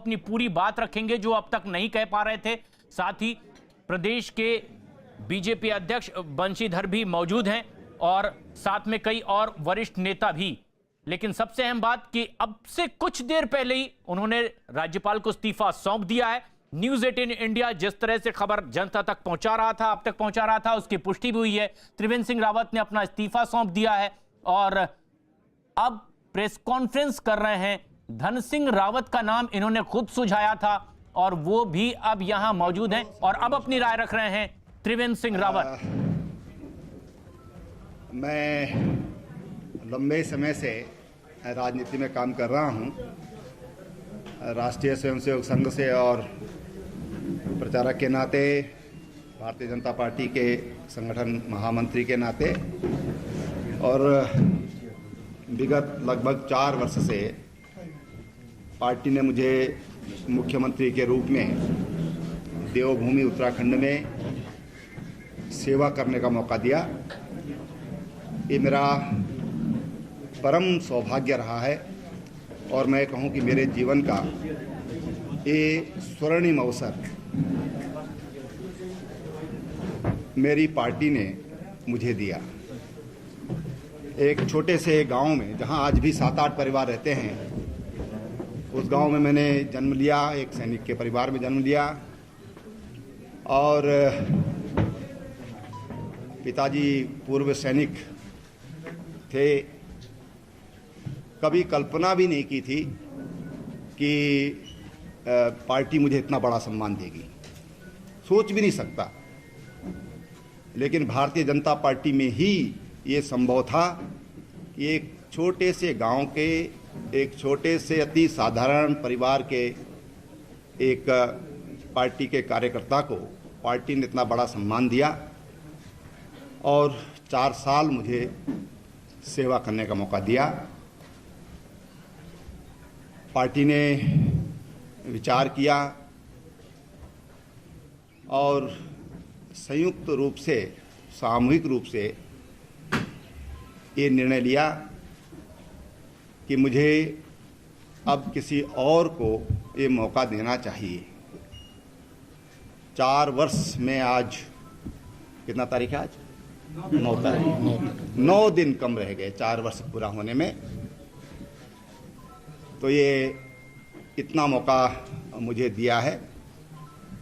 अपनी पूरी बात रखेंगे जो अब तक नहीं कह पा रहे थे। साथ ही प्रदेश के बीजेपी अध्यक्ष बंशीधर भी मौजूद हैं और साथ में कई और वरिष्ठ नेता भी। लेकिन सबसे अहम बात कि अब से कुछ देर पहले ही उन्होंने राज्यपाल को इस्तीफा सौंप दिया है। न्यूज़ 18 इंडिया जिस तरह से खबर जनता तक पहुंचा रहा था, अब तक पहुंचा रहा था, उसकी पुष्टि भी हुई है। त्रिवेंद्र सिंह रावत ने अपना इस्तीफा सौंप दिया है और अब प्रेस कॉन्फ्रेंस कर रहे हैं। धन सिंह रावत का नाम इन्होंने खुद सुझाया था और वो भी अब यहां मौजूद हैं और अब अपनी राय रख रहे हैं त्रिवेंद्र सिंह रावत। मैं लंबे समय से राजनीति में काम कर रहा हूं, राष्ट्रीय स्वयंसेवक संघ से और प्रचारक के नाते, भारतीय जनता पार्टी के संगठन महामंत्री के नाते, और विगत लगभग 4 वर्ष से पार्टी ने मुझे मुख्यमंत्री के रूप में देवभूमि उत्तराखंड में सेवा करने का मौका दिया। ये मेरा परम सौभाग्य रहा है और मैं कहूं कि मेरे जीवन का ये स्वर्णिम अवसर मेरी पार्टी ने मुझे दिया। एक छोटे से गांव में जहां आज भी 7-8 परिवार रहते हैं, उस गांव में मैंने जन्म लिया, एक सैनिक के परिवार में जन्म लिया और पिताजी पूर्व सैनिक थे। कभी कल्पना भी नहीं की थी कि पार्टी मुझे इतना बड़ा सम्मान देगी, सोच भी नहीं सकता। लेकिन भारतीय जनता पार्टी में ही ये संभव था कि एक छोटे से गांव के, एक छोटे से अति साधारण परिवार के एक पार्टी के कार्यकर्ता को पार्टी ने इतना बड़ा सम्मान दिया और 4 साल मुझे सेवा करने का मौका दिया। पार्टी ने विचार किया और संयुक्त रूप से, सामूहिक रूप से ये निर्णय लिया कि मुझे अब किसी और को ये मौका देना चाहिए। 4 वर्ष में आज कितना तारीख है? आज 9 तारीख, 9 दिन कम रह गए 4 वर्ष पूरा होने में। तो ये इतना मौका मुझे दिया है।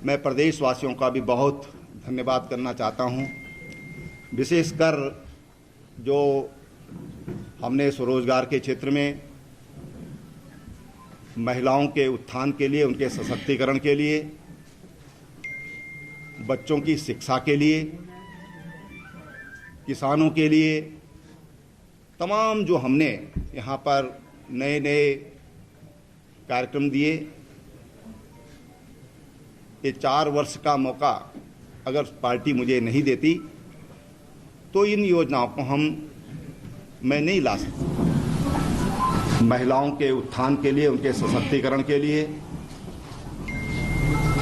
मैं प्रदेशवासियों का भी बहुत धन्यवाद करना चाहता हूं, विशेषकर जो हमने स्वरोजगार के क्षेत्र में महिलाओं के उत्थान के लिए, उनके सशक्तिकरण के लिए, बच्चों की शिक्षा के लिए, किसानों के लिए, तमाम जो हमने यहाँ पर नए नए कार्यक्रम दिए। ये 4 वर्ष का मौका अगर पार्टी मुझे नहीं देती तो इन योजनाओं को मैं नहीं ला सकता। महिलाओं के उत्थान के लिए, उनके सशक्तिकरण के लिए,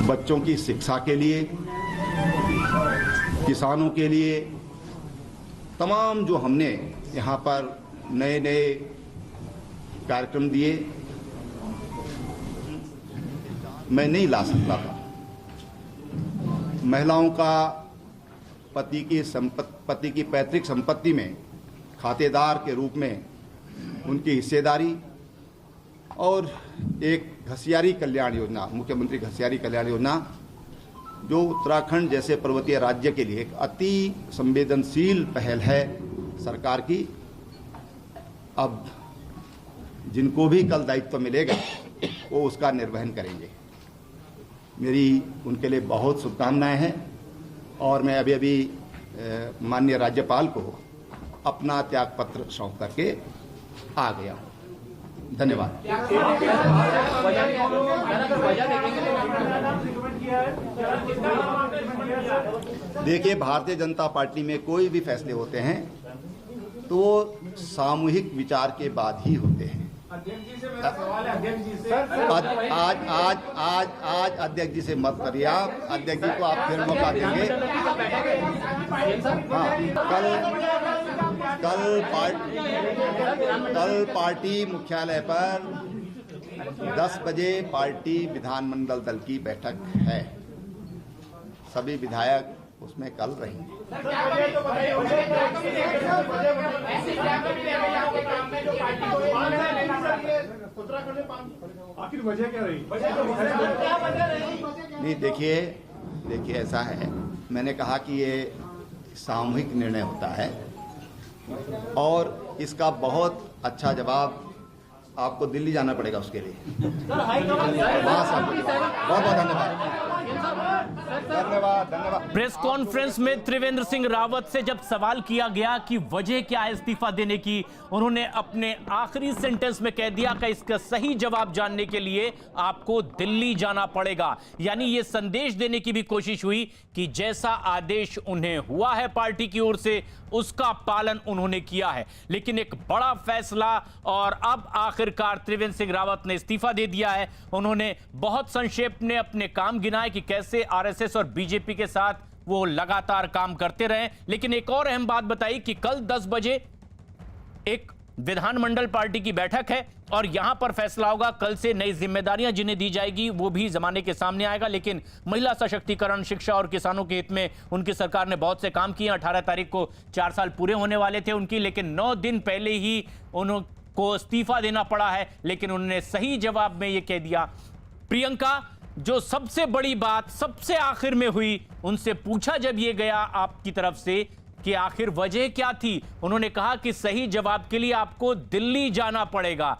बच्चों की शिक्षा के लिए, किसानों के लिए, तमाम जो हमने यहाँ पर नए नए कार्यक्रम दिए, मैं नहीं ला सकता था। महिलाओं का पति की पैतृक संपत्ति में खातेदार के रूप में उनकी हिस्सेदारी और एक घसियारी कल्याण योजना, मुख्यमंत्री घसियारी कल्याण योजना, जो उत्तराखंड जैसे पर्वतीय राज्य के लिए एक अति संवेदनशील पहल है सरकार की। अब जिनको भी कल दायित्व मिलेगा वो उसका निर्वहन करेंगे। मेरी उनके लिए बहुत शुभकामनाएं हैं और मैं अभी माननीय राज्यपाल को अपना त्याग पत्र सौंप करके आ गया हूं। धन्यवाद। देखिए, भारतीय जनता पार्टी में कोई भी फैसले होते हैं तो वो सामूहिक विचार के बाद ही होते हैं। आज अध्यक्ष जी से मत करिए आप, अध्यक्ष जी को आप फिर मौका देंगे। कल पार्टी मुख्यालय पर 10 बजे पार्टी विधानमंडल दल की बैठक है। सभी विधायक उसमें कल रहेंगे। आखिर वजह क्या रही? नहीं, देखिए ऐसा है, मैंने कहा कि ये सामूहिक निर्णय होता है और इसका बहुत अच्छा जवाब आपको दिल्ली जाना पड़ेगा उसके लिए। वहाँ से आपको बहुत बहुत धन्यवाद। प्रेस कॉन्फ्रेंस में त्रिवेंद्र सिंह रावत से जब सवाल किया गया कि वजह क्या है इस्तीफा देने की, उन्होंने अपने आखिरी सेंटेंस में कह दिया कि इसका सही जवाब जानने के लिए आपको दिल्ली जाना पड़ेगा। यानी यह संदेश देने की भी कोशिश हुई कि जैसा आदेश उन्हें हुआ है पार्टी की ओर से उसका पालन उन्होंने किया है। लेकिन एक बड़ा फैसला और अब आखिरकार त्रिवेंद्र सिंह रावत ने इस्तीफा दे दिया है। उन्होंने बहुत संक्षेप में अपने काम गिनाए कि कैसे आरएसएस और बीजेपी के साथ वो लगातार काम करते रहे। लेकिन एक और अहम बात बताई कि कल 10 बजे एक विधानमंडल पार्टी की बैठक है और यहां पर फैसला होगा। कल से नई जिम्मेदारियां जिन्हें दी जाएगी वो भी जमाने के सामने आएगा। लेकिन महिला सशक्तिकरण, शिक्षा और किसानों के हित में उनकी सरकार ने बहुत से काम किए। 18 तारीख को 4 साल पूरे होने वाले थे उनकी, लेकिन 9 दिन पहले ही उनको इस्तीफा देना पड़ा है। लेकिन उन्होंने सही जवाब में यह कह दिया। प्रियंका, जो सबसे बड़ी बात सबसे आखिर में हुई, उनसे पूछा जब यह गया आपकी तरफ से कि आखिर वजह क्या थी, उन्होंने कहा कि सही जवाब के लिए आपको दिल्ली जाना पड़ेगा।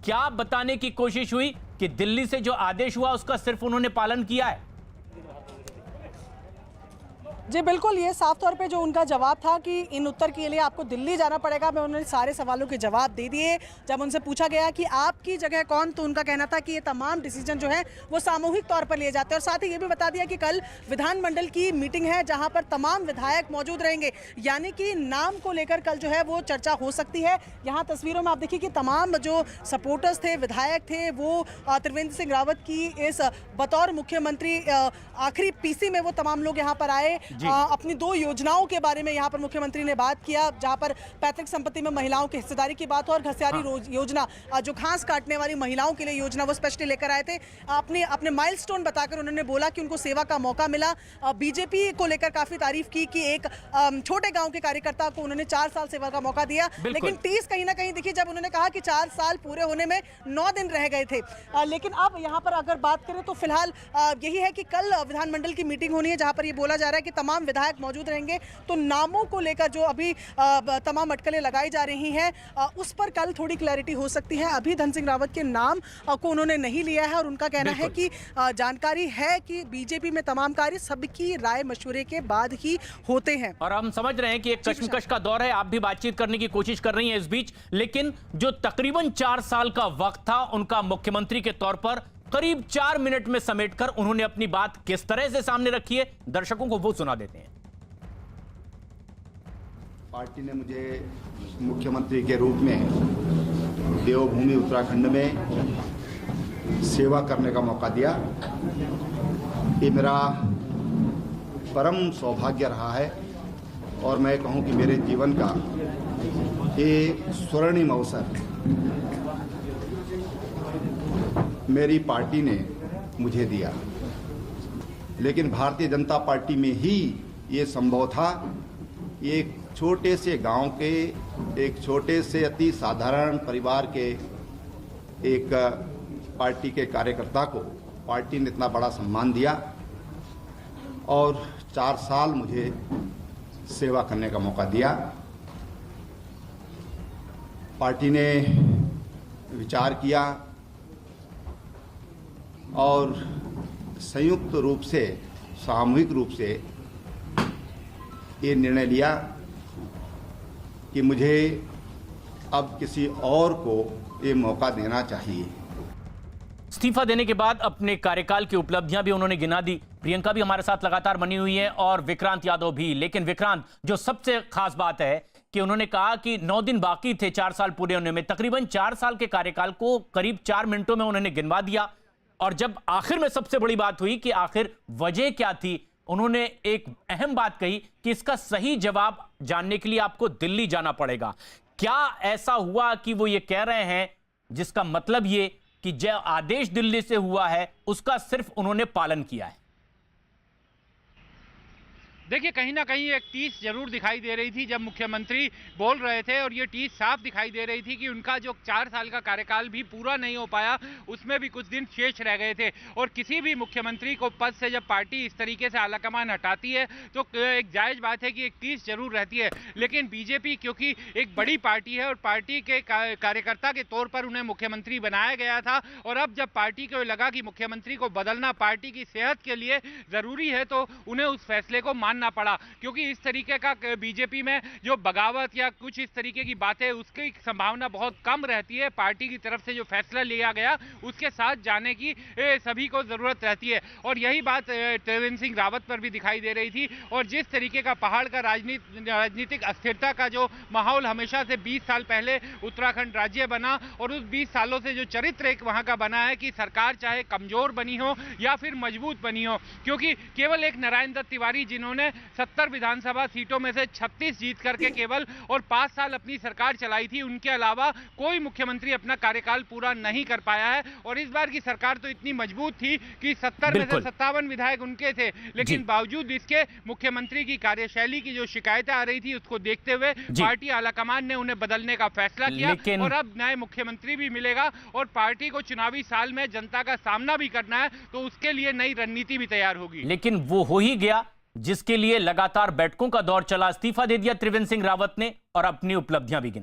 क्या बताने की कोशिश हुई कि दिल्ली से जो आदेश हुआ उसका सिर्फ उन्होंने पालन किया है? जी बिल्कुल, ये साफ तौर पे जो उनका जवाब था कि इन उत्तर के लिए आपको दिल्ली जाना पड़ेगा, मैं उन्होंने सारे सवालों के जवाब दे दिए। जब उनसे पूछा गया कि आपकी जगह कौन, तो उनका कहना था कि ये तमाम डिसीजन जो है वो सामूहिक तौर पर लिए जाते हैं। और साथ ही ये भी बता दिया कि कल विधानमंडल की मीटिंग है जहां पर तमाम विधायक मौजूद रहेंगे, यानी कि नाम को लेकर कल जो है वो चर्चा हो सकती है। यहाँ तस्वीरों में आप देखिए कि तमाम जो सपोर्टर्स थे, विधायक थे, वो त्रिवेंद्र सिंह रावत की इस बतौर मुख्यमंत्री आखिरी पीसी में वो तमाम लोग यहाँ पर आए। अपनी 2 योजनाओं के बारे में यहाँ पर मुख्यमंत्री ने बात किया, जहाँ पर पैतृक संपत्ति में महिलाओं की हिस्सेदारी की बात हो और घसियारी योजना, जो घास काटने वाली महिलाओं के लिए योजना, वो स्पेशली लेकर आए थे। अपने माइलस्टोन बताकर उन्होंने बोला कि उनको सेवा का मौका मिला। बीजेपी को लेकर काफी तारीफ की कि एक छोटे गाँव के कार्यकर्ता को उन्होंने 4 साल सेवा का मौका दिया। लेकिन 30 कहीं ना कहीं देखिए, जब उन्होंने कहा कि 4 साल पूरे होने में 9 दिन रह गए थे। लेकिन अब यहाँ पर अगर बात करें तो फिलहाल यही है कि कल विधानमंडल की मीटिंग होनी है जहाँ पर ये बोला जा रहा है कि तमाम विधायक मौजूद रहेंगे। तो नामों को लेकर जो अभी तमाम अटकलें लगाई जा रही हैं, उस पर कल थोड़ी क्लैरिटी हो सकती है। अभी धन सिंह रावत के नाम को उन्होंने नहीं लिया है और उनका कहना है कि जानकारी है कि बीजेपी में तमाम कार्य सबकी राय मशवरे के बाद ही होते हैं। और हम समझ रहे हैं कि एक कश्मकश का दौर है, आप भी बातचीत करने की कोशिश कर रही हैं इस बीच, लेकिन जो तकरीबन 4 साल का वक्त था उनका मुख्यमंत्री के तौर पर करीब 4 मिनट में समेटकर उन्होंने अपनी बात किस तरह से सामने रखी है, दर्शकों को वो सुना देते हैं। पार्टी ने मुझे मुख्यमंत्री के रूप में देवभूमि उत्तराखंड में सेवा करने का मौका दिया। ये मेरा परम सौभाग्य रहा है और मैं कहूं कि मेरे जीवन का ये स्वर्णिम अवसर मेरी पार्टी ने मुझे दिया। लेकिन भारतीय जनता पार्टी में ही ये संभव था। एक छोटे से गांव के, एक छोटे से अति साधारण परिवार के एक पार्टी के कार्यकर्ता को पार्टी ने इतना बड़ा सम्मान दिया और 4 साल मुझे सेवा करने का मौका दिया। पार्टी ने विचार किया और संयुक्त रूप से, सामूहिक रूप से ये निर्णय लिया कि मुझे अब किसी और को ये मौका देना चाहिए। इस्तीफा देने के बाद अपने कार्यकाल की उपलब्धियां भी उन्होंने गिना दी। प्रियंका भी हमारे साथ लगातार बनी हुई है और विक्रांत यादव भी। लेकिन विक्रांत, जो सबसे खास बात है कि उन्होंने कहा कि 9 दिन बाकी थे 4 साल पूरे होने में। तकरीबन 4 साल के कार्यकाल को करीब 4 मिनटों में उन्होंने गिनवा दिया। और जब आखिर में सबसे बड़ी बात हुई कि आखिर वजह क्या थी, उन्होंने एक अहम बात कही कि इसका सही जवाब जानने के लिए आपको दिल्ली जाना पड़ेगा। क्या ऐसा हुआ कि वो ये कह रहे हैं जिसका मतलब ये कि जो आदेश दिल्ली से हुआ है उसका सिर्फ उन्होंने पालन किया है। देखिए, कहीं ना कहीं एक टीस जरूर दिखाई दे रही थी जब मुख्यमंत्री बोल रहे थे, और ये टीस साफ दिखाई दे रही थी कि उनका जो 4 साल का कार्यकाल भी पूरा नहीं हो पाया, उसमें भी कुछ दिन शेष रह गए थे। और किसी भी मुख्यमंत्री को पद से जब पार्टी इस तरीके से आलाकमान हटाती है तो एक जायज बात है कि एक टीस जरूर रहती है। लेकिन बीजेपी क्योंकि एक बड़ी पार्टी है और पार्टी के कार्यकर्ता के तौर पर उन्हें मुख्यमंत्री बनाया गया था, और अब जब पार्टी को लगा कि मुख्यमंत्री को बदलना पार्टी की सेहत के लिए जरूरी है तो उन्हें उस फैसले को मानना पड़ा। क्योंकि इस तरीके का बीजेपी में जो बगावत या कुछ इस तरीके की बातें, उसकी संभावना बहुत कम रहती है। पार्टी की तरफ से जो फैसला लिया गया उसके साथ जाने की सभी को जरूरत रहती है, और यही बात त्रिवेंद्र सिंह रावत पर भी दिखाई दे रही थी। और जिस तरीके का पहाड़ का राजनीतिक अस्थिरता का जो माहौल हमेशा से 20 साल पहले उत्तराखंड राज्य बना, और उस 20 सालों से जो चरित्र एक वहां का बना है कि सरकार चाहे कमजोर बनी हो या फिर मजबूत बनी हो, क्योंकि केवल एक नारायण दत्त तिवारी जिन्होंने 70 विधानसभा सीटों में से 36 जीत करके केवल और 5 साल अपनी सरकार चलाई थी, उनके अलावा कोई मुख्यमंत्री अपना कार्यकाल पूरा नहीं कर पाया है। और इस बार की सरकार तो इतनी मजबूत थी कि 70 में से 57 विधायक उनके थे, लेकिन बावजूद इसके मुख्यमंत्री की कार्यशैली की जो शिकायतें आ रही थी उसको देखते हुए पार्टी आलाकमान ने उन्हें बदलने का फैसला किया, और अब नए मुख्यमंत्री भी मिलेगा और पार्टी को चुनावी साल में जनता का सामना भी करना है, तो उसके लिए नई रणनीति भी तैयार होगी। लेकिन वो हो ही गया जिसके लिए लगातार बैठकों का दौर चला। इस्तीफा दे दिया त्रिवेंद्र सिंह रावत ने और अपनी उपलब्धियां भी गिना।